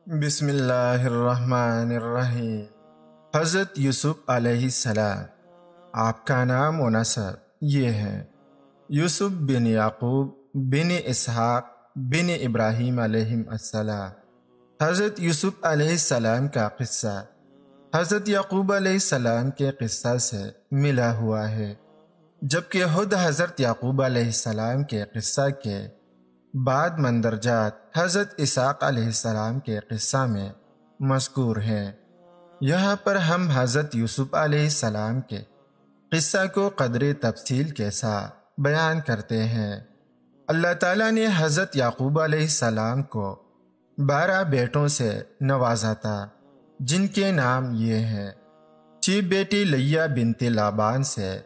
بسم اللہ الرحمن الرحیم۔ حضرت یوسف علیہ السلام، آپ کا نام و نسب یہ ہے: یوسف بن یعقوب بن اسحاق بن ابراہیم علیہ السلام۔ حضرت یوسف علیہ السلام کا قصہ حضرت یعقوب علیہ السلام کے قصہ سے ملا ہوا ہے، جبکہ خود حضرت یعقوب علیہ السلام کے قصہ کے بعد مندرجات حضرت اسحاق علیہ السلام کے قصہ میں مذکور ہیں۔ یہاں پر ہم حضرت یوسف علیہ السلام کے قصہ کو قدر تفصیل کے ساتھ بیان کرتے ہیں۔ اللہ تعالیٰ نے حضرت یعقوب علیہ السلام کو 12 بیٹوں سے نوازا تھا، جن کے نام یہ ہیں: 6 بیٹی لیا بنت لابان سے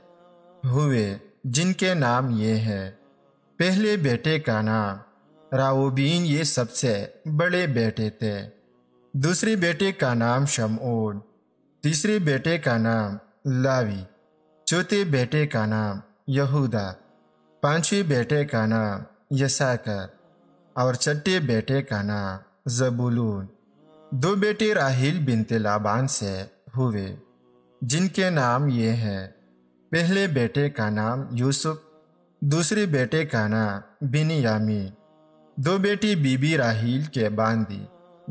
ہوئے، جن کے نام یہ ہیں: پہلے بیٹے کا نام راؤبین، یہ سب سے بڑے بیٹے تھے۔ دوسرے بیٹے کا نام شمعون، تیسرے بیٹے کا نام لاوی، چوتھے بیٹے کا نام یہودا، پانچویں بیٹے کا نام یساکر اور چھٹے بیٹے کا نام زبولون۔ 2 بیٹے راحیل بنت لابان سے ہوئے، جن کے نام یہ ہیں: پہلے بیٹے کا نام یوسف، دوسرے بیٹے کا نام بنیامین۔ 2 بیٹی بی بی راحیل کے باندی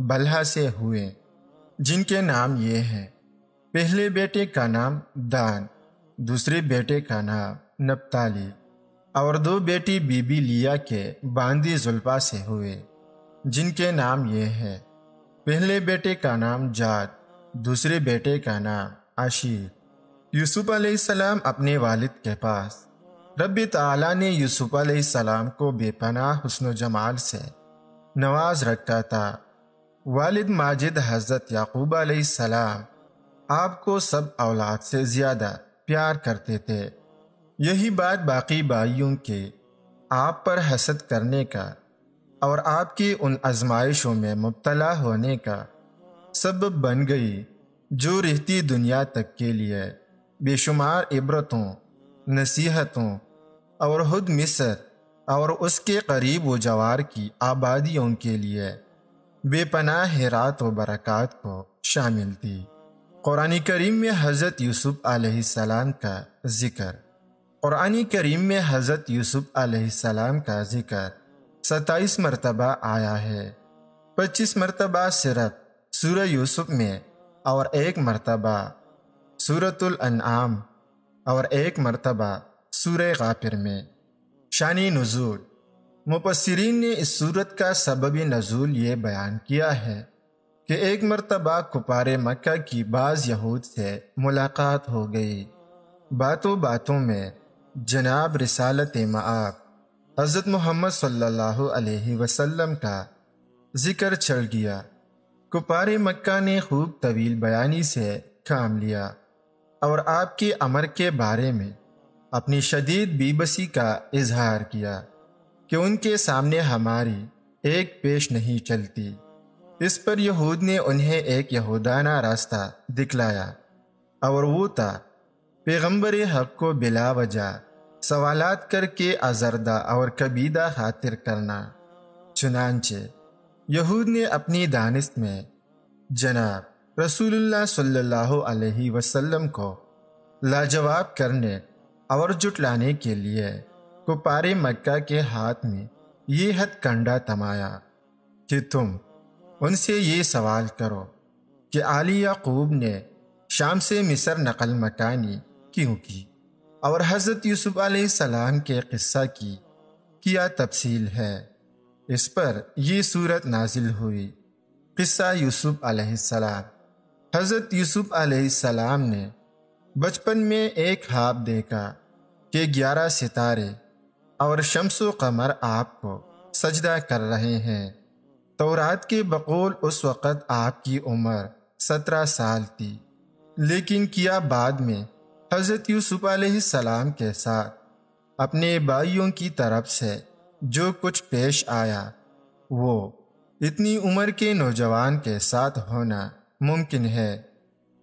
بلہا سے ہوئے، جن کے نام یہ ہیں: پہلے بیٹے کا نام دان، دوسرے بیٹے کا نام نپتالی۔ اور 2 بیٹی بی بی لیا کے باندی زلفا سے ہوئے، جن کے نام یہ ہیں: پہلے بیٹے کا نام جاد، دوسرے بیٹے کا نام عشیر۔ یوسف علیہ السلام اپنے والد کے پاس رب تعالیٰ نے یوسف علیہ السلام کو بے پناہ حسن و جمال سے نواز رکھا تھا۔ والد ماجد حضرت یعقوب علیہ السلام آپ کو سب اولاد سے زیادہ پیار کرتے تھے۔ یہی بات باقی بھائیوں کے آپ پر حسد کرنے کا اور آپ کی ان آزمائشوں میں مبتلا ہونے کا سبب بن گئی، جو رہتی دنیا تک کے لیے بے شمار عبرتوں، نصیحتوں اور خود مصر اور اس کے قریب و جوار کی آبادیوں کے لیے بے پناہ خیرات و برکات کو شامل تھی۔ قرآن کریم میں حضرت یوسف علیہ السلام کا ذکر قرآن کریم میں حضرت یوسف علیہ السلام کا ذکر 27 مرتبہ آیا ہے۔ 25 مرتبہ صرف سورہ یوسف میں اور 1 مرتبہ سورۃ الانعام اور 1 مرتبہ سورہ غافر میں۔ شان نزول: مفسرین نے اس سورت کا سبب نزول یہ بیان کیا ہے کہ 1 مرتبہ کفار مکہ کی بعض یہود سے ملاقات ہو گئی۔ باتوں باتوں میں جناب رسالت مآب حضرت محمد صلی اللہ علیہ وسلم کا ذکر چل گیا۔ کفار مکہ نے خوب طویل بیانی سے کام لیا اور آپ کے امر کے بارے میں اپنی شدید بے بسی کا اظہار کیا کہ ان کے سامنے ہماری ایک پیش نہیں چلتی۔ اس پر یہود نے انہیں ایک یہودانہ راستہ دکھلایا، اور وہ تھا پیغمبر حق کو بلا وجہ سوالات کر کے آزردہ اور کبیدہ خاطر کرنا۔ چنانچہ یہود نے اپنی دانست میں جناب رسول اللہ صلی اللہ علیہ وسلم کو لاجواب کرنے اور جھٹلانے کے لیے کفار مکہ کے ہاتھ میں یہ ہتھ کنڈا تھمایا کہ تم ان سے یہ سوال کرو کہ آل یعقوب نے شام سے مصر نقل مکانی کیوں کی، اور حضرت یوسف علیہ السلام کے قصہ کی کیا تفصیل ہے۔ اس پر یہ سورت نازل ہوئی۔ قصہ یوسف علیہ السلام: حضرت یوسف علیہ السلام نے بچپن میں ایک خواب دیکھا کہ 11 ستارے اور شمس و قمر آپ کو سجدہ کر رہے ہیں۔ تورات کے بقول اس وقت آپ کی عمر 17 سال تھی، لیکن کیا بعد میں حضرت یوسف علیہ السلام کے ساتھ اپنے بھائیوں کی طرف سے جو کچھ پیش آیا وہ اتنی عمر کے نوجوان کے ساتھ ہونا ممکن ہے؟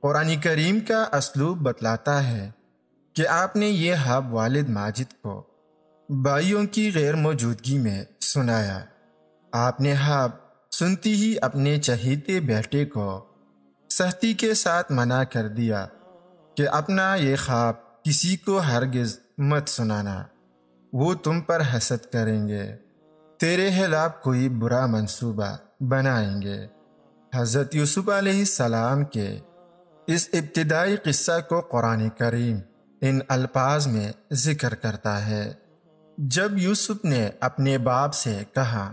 قرآن کریم کا اسلوب بتلاتا ہے کہ آپ نے یہ خواب والد ماجد کو بھائیوں کی غیر موجودگی میں سنایا۔ آپ نے خواب سنتی ہی اپنے چہیتے بیٹے کو سختی کے ساتھ منع کر دیا کہ اپنا یہ خواب کسی کو ہرگز مت سنانا، وہ تم پر حسد کریں گے، تیرے خلاف کوئی برا منصوبہ بنائیں گے۔ حضرت یوسف علیہ السلام کے اس ابتدائی قصہ کو قرآن کریم ان الفاظ میں ذکر کرتا ہے۔ جب یوسف نے اپنے باپ سے کہا،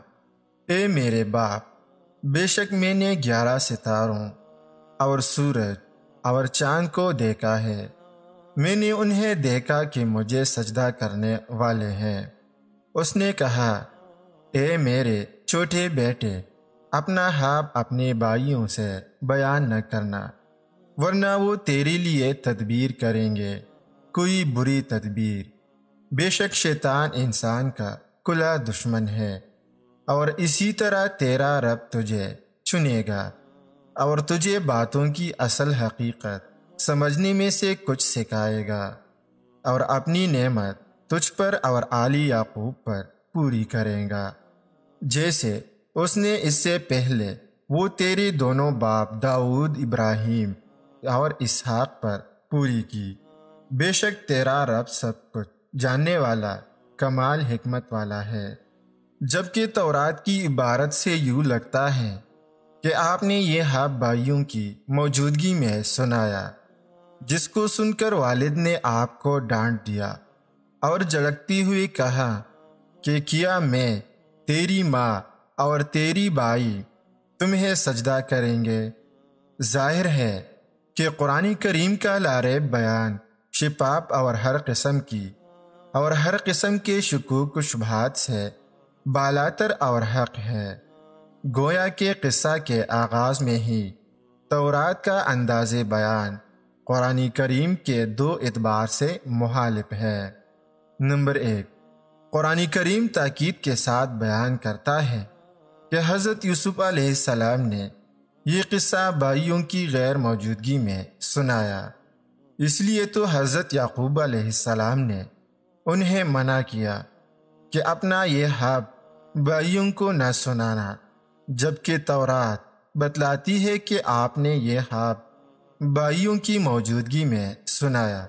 اے میرے باپ، بے شک میں نے 11 ستاروں اور سورج اور چاند کو دیکھا ہے، میں نے انہیں دیکھا کہ مجھے سجدہ کرنے والے ہیں۔ اس نے کہا، اے میرے چھوٹے بیٹے، اپنا خواب اپنے بھائیوں سے بیان نہ کرنا، ورنہ وہ تیرے لیے تدبیر کریں گے، کوئی بری تدبیر۔ بے شک شیطان انسان کا کھلا دشمن ہے، اور اسی طرح تیرا رب تجھے چنے گا اور تجھے باتوں کی اصل حقیقت سمجھنے میں سے کچھ سکھائے گا، اور اپنی نعمت تجھ پر اور آل یعقوب پر پوری کرے گا، جیسے اس نے اس سے پہلے وہ تیرے دونوں باپ داؤد، ابراہیم اور اسحاق پر پوری کی۔ بے شک تیرا رب سب کچھ جاننے والا، کمال حکمت والا ہے۔ جبکہ تورات کی عبارت سے یوں لگتا ہے کہ آپ نے یہ خواب بھائیوں کی موجودگی میں سنایا، جس کو سن کر والد نے آپ کو ڈانٹ دیا اور جھڑکتی ہوئی کہا کہ کیا میں، تیری ماں اور تیری بھائی تمہیں سجدہ کریں گے؟ ظاہر ہے کہ قرآن کریم کا لاریب بیان شفاف اور ہر قسم کے شکوک و شبہات سے بالاتر اور حق ہے۔ گویا کہ قصہ کے آغاز میں ہی تورات کا انداز بیان قرآن کریم کے 2 اعتبار سے مخالف ہے۔ نمبر 1، قرآن کریم تاکید کے ساتھ بیان کرتا ہے کہ حضرت یوسف علیہ السلام نے یہ قصہ بھائیوں کی غیر موجودگی میں سنایا، اس لیے تو حضرت یعقوب علیہ السلام نے انہیں منع کیا کہ اپنا یہ خواب بھائیوں کو نہ سنانا، جبکہ تورات بتلاتی ہے کہ آپ نے یہ خواب بھائیوں کی موجودگی میں سنایا۔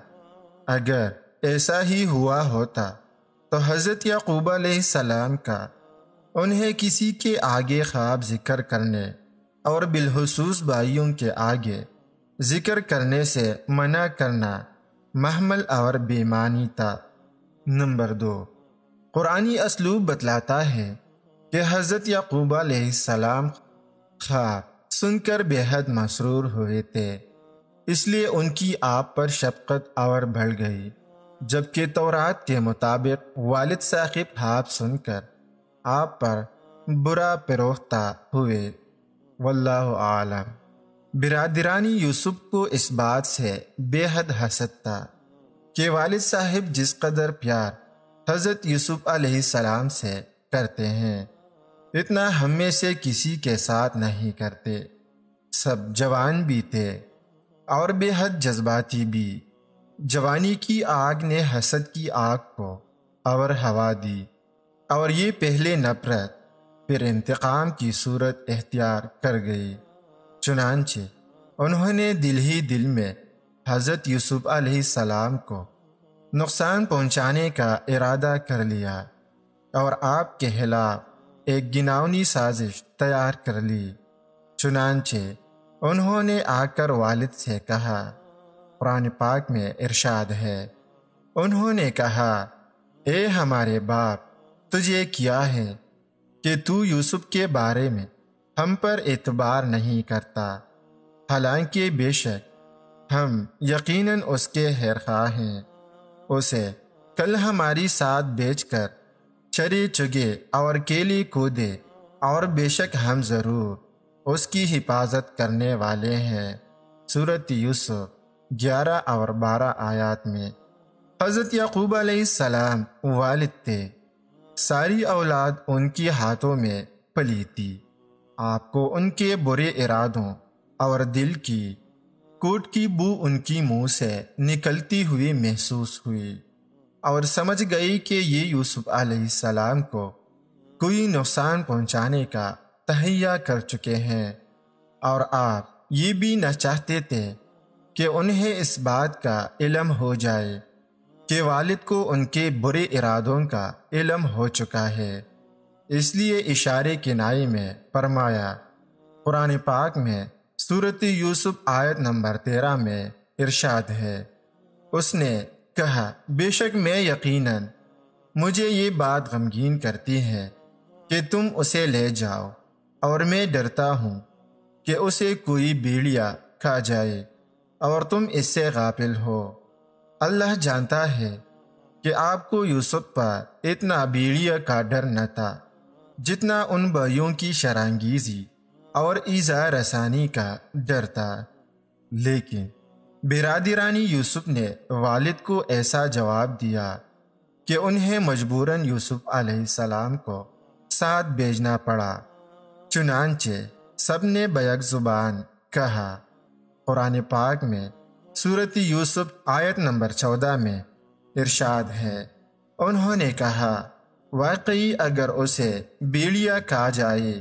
اگر ایسا ہی ہوا ہوتا تو حضرت یعقوب علیہ السلام کا انہیں کسی کے آگے خواب ذکر کرنے اور بالخصوص بھائیوں کے آگے ذکر کرنے سے منع کرنا محمل اور بے معنی تھا۔ نمبر 2، قرآنی اسلوب بتلاتا ہے کہ حضرت یعقوب علیہ السلام خواب سن کر بے حد مسرور ہوئے تھے، اس لیے ان کی آپ پر شفقت اور بڑھ گئی، جبکہ تورات کے مطابق والد صاحب خواب سن کر آپ پر برا پیروختہ ہوئے۔ واللہ عالم۔ برادرانی یوسف کو اس بات سے بے حد حسد تھا کہ والد صاحب جس قدر پیار حضرت یوسف علیہ السلام سے کرتے ہیں، اتنا ہم میں سے کسی کے ساتھ نہیں کرتے۔ سب جوان بھی تھے اور بے حد جذباتی بھی۔ جوانی کی آگ نے حسد کی آگ کو اور ہوا دی، اور یہ پہلے نفرت پھر انتقام کی صورت اختیار کر گئی۔ چنانچہ انہوں نے دل ہی دل میں حضرت یوسف علیہ السلام کو نقصان پہنچانے کا ارادہ کر لیا اور آپ کے خلاف ایک گھناؤنی سازش تیار کر لی۔ چنانچہ انہوں نے آ کر والد سے کہا، قرآن پاک میں ارشاد ہے، انہوں نے کہا، اے ہمارے باپ، تجھے کیا ہے کہ تو یوسف کے بارے میں ہم پر اعتبار نہیں کرتا، حالانکہ بے شک ہم یقیناً اس کے خیرخواہ ہیں۔ اسے کل ہماری ساتھ بیچ کر چرے چگے اور کیلے کودے، اور بے شک ہم ضرور اس کی حفاظت کرنے والے ہیں۔ سورۃ یوسف 11 اور 12 آیات میں۔ حضرت یعقوب علیہ السلام والد تھے، ساری اولاد ان کے ہاتھوں میں پلی تھی۔ آپ کو ان کے برے ارادوں اور دل کی کوٹ کی بو ان کی منہ سے نکلتی ہوئی محسوس ہوئی، اور سمجھ گئی کہ یہ یوسف علیہ السلام کو کوئی نقصان پہنچانے کا تہیا کر چکے ہیں، اور آپ یہ بھی نہ چاہتے تھے کہ انہیں اس بات کا علم ہو جائے کہ والد کو ان کے برے ارادوں کا علم ہو چکا ہے۔ اس لیے اشارے کنائے میں فرمایا۔ قرآن پاک میں سورۃ یوسف آیت نمبر 13 میں ارشاد ہے، اس نے کہا، بے شک میں یقیناً مجھے یہ بات غمگین کرتی ہے کہ تم اسے لے جاؤ، اور میں ڈرتا ہوں کہ اسے کوئی بھیڑیا کھا جائے اور تم اس سے غافل ہو۔ اللہ جانتا ہے کہ آپ کو یوسف پر اتنا بھیڑیا کا ڈر نہ تھا جتنا ان بھائیوں کی شرانگیزی اور ایذا رسانی کا ڈر تھا۔ لیکن برادرانی یوسف نے والد کو ایسا جواب دیا کہ انہیں مجبوراً یوسف علیہ السلام کو ساتھ بھیجنا پڑا۔ چنانچہ سب نے بیک زبان کہا۔ قرآن پاک میں سورۃ یوسف آیت نمبر 14 میں ارشاد ہے، انہوں نے کہا، واقعی اگر اسے بھیڑیا کھا جائے،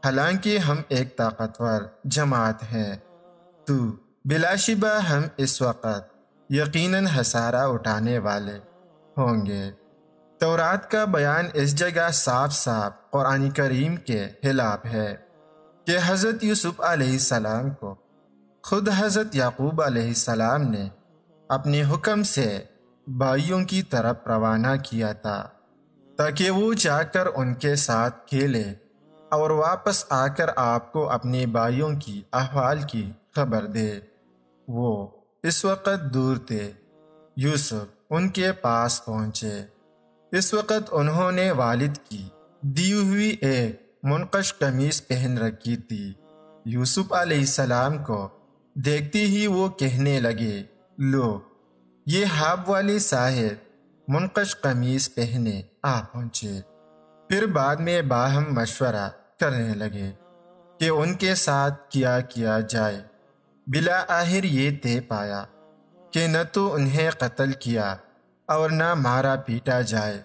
حالانکہ ہم ایک طاقتور جماعت ہیں، تو بلا شبہ ہم اس وقت یقیناً خسارہ اٹھانے والے ہوں گے۔ تورات کا بیان اس جگہ صاف صاف قرآن کریم کے خلاف ہے کہ حضرت یوسف علیہ السلام کو خود حضرت یعقوب علیہ السلام نے اپنے حکم سے بھائیوں کی طرف روانہ کیا تھا تاکہ وہ جا کر ان کے ساتھ کھیلے اور واپس آ کر آپ کو اپنے بھائیوں کی احوال کی خبر دے۔ وہ اس وقت دور تھے۔ یوسف ان کے پاس پہنچے۔ اس وقت انہوں نے والد کی دی ہوئی ایک منقش قمیص پہن رکھی تھی۔ یوسف علیہ السلام کو دیکھتے ہی وہ کہنے لگے، لو، یہ خواب والے صاحب منقش قمیص پہنے آ پہنچے۔ پھر بعد میں باہم مشورہ کرنے لگے کہ ان کے ساتھ کیا جائے۔ بالآخر یہ طے پایا کہ نہ تو انہیں قتل کیا اور نہ مارا پیٹا جائے،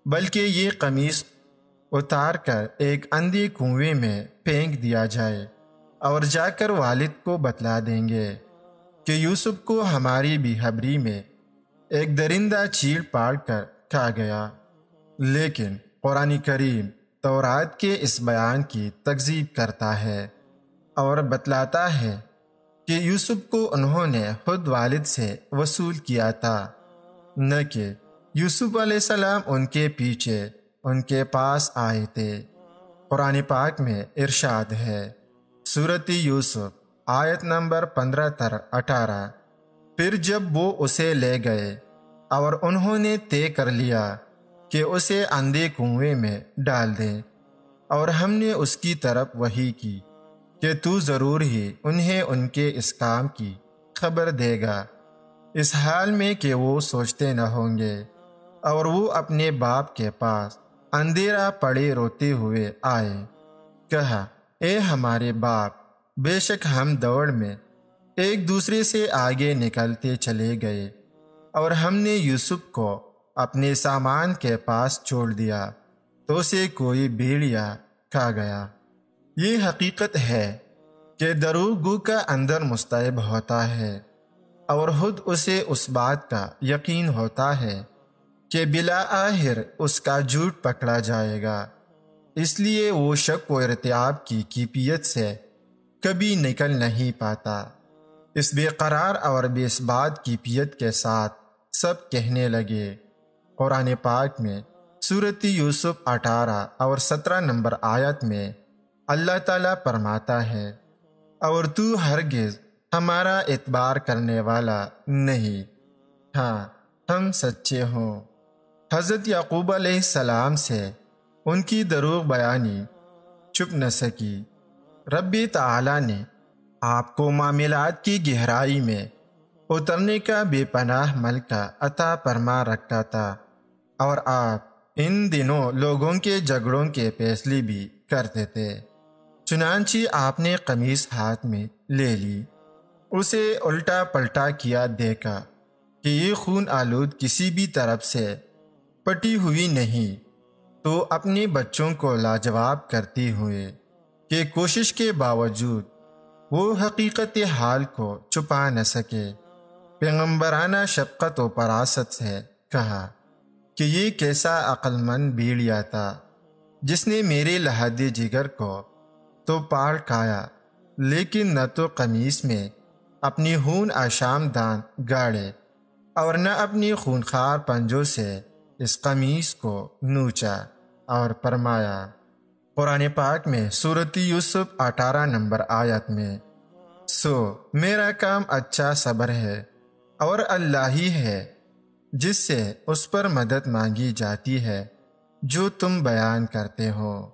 بلکہ یہ قمیص اتار کر ایک اندھے کنویں میں پھینک دیا جائے اور جا کر والد کو بتلا دیں گے کہ یوسف کو ہماری بے خبری میں ایک درندہ چیڑ پاڑ کر کھا گیا۔ لیکن قرآن کریم تورات کے اس بیان کی تکذیب کرتا ہے اور بتلاتا ہے کہ یوسف کو انہوں نے خود والد سے وصول کیا تھا، نہ کہ یوسف علیہ السلام ان کے پیچھے ان کے پاس آئے تھے۔ قرآن پاک میں ارشاد ہے، سورۃ یوسف آیت نمبر 15-18، پھر جب وہ اسے لے گئے اور انہوں نے طے کر لیا کہ اسے اندھے کنویں میں ڈال دیں، اور ہم نے اس کی طرف وحی کی کہ تو ضرور ہی انہیں ان کے اس کام کی خبر دے گا، اس حال میں کہ وہ سوچتے نہ ہوں گے۔ اور وہ اپنے باپ کے پاس اندھیرا پڑے روتے ہوئے آئے۔ کہا، اے ہمارے باپ، بے شک ہم دوڑ میں ایک دوسرے سے آگے نکلتے چلے گئے، اور ہم نے یوسف کو اپنے سامان کے پاس چھوڑ دیا تو اسے کوئی بھیڑیا کھا گیا۔ یہ حقیقت ہے کہ دروغ گو کا اندر مستعب ہوتا ہے، اور خود اسے اس بات کا یقین ہوتا ہے کہ بالآخر اس کا جھوٹ پکڑا جائے گا، اس لیے وہ شک و ارتیاب کی کیفیت سے کبھی نکل نہیں پاتا۔ اس بے قرار اور بے ثبات کیفیت کے ساتھ سب کہنے لگے۔ قرآن پاک میں سورۃ یوسف 18 اور 17 نمبر آیت میں اللہ تعالیٰ فرماتا ہے، اور تو ہرگز ہمارا اعتبار کرنے والا نہیں، ہاں ہم سچے ہوں۔ حضرت یعقوب علیہ السلام سے ان کی دروغ بیانی چھپ نہ سکی۔ رب تعالیٰ نے آپ کو معاملات کی گہرائی میں اترنے کا بے پناہ ملکہ عطا فرما رکھا تھا، اور آپ ان دنوں لوگوں کے جھگڑوں کے فیصلے بھی کرتے تھے۔ چنانچہ آپ نے قمیص ہاتھ میں لے لی، اسے الٹا پلٹا کیا، دیکھا کہ یہ خون آلود کسی بھی طرف سے پٹی ہوئی نہیں، تو اپنے بچوں کو لاجواب کرتے ہوئے کہ کوشش کے باوجود وہ حقیقت حال کو چھپا نہ سکے۔ پیغمبرانہ شفقت و فراست سے کہا کہ یہ کیسا عقل مند بھیڑیا تھا جس نے میرے لحد جگر کو تو پاڑ کھایا، لیکن نہ تو قمیص میں اپنی خون آشام دان گاڑے اور نہ اپنی خونخوار پنجوں سے اس قمیص کو نوچا۔ اور فرمایا قرآن پاک میں سورۃ یوسف 18 نمبر آیت میں، سو میرا کام اچھا صبر ہے اور اللہ ہی ہے جس سے اس پر مدد مانگی جاتی ہے جو تم بیان کرتے ہو۔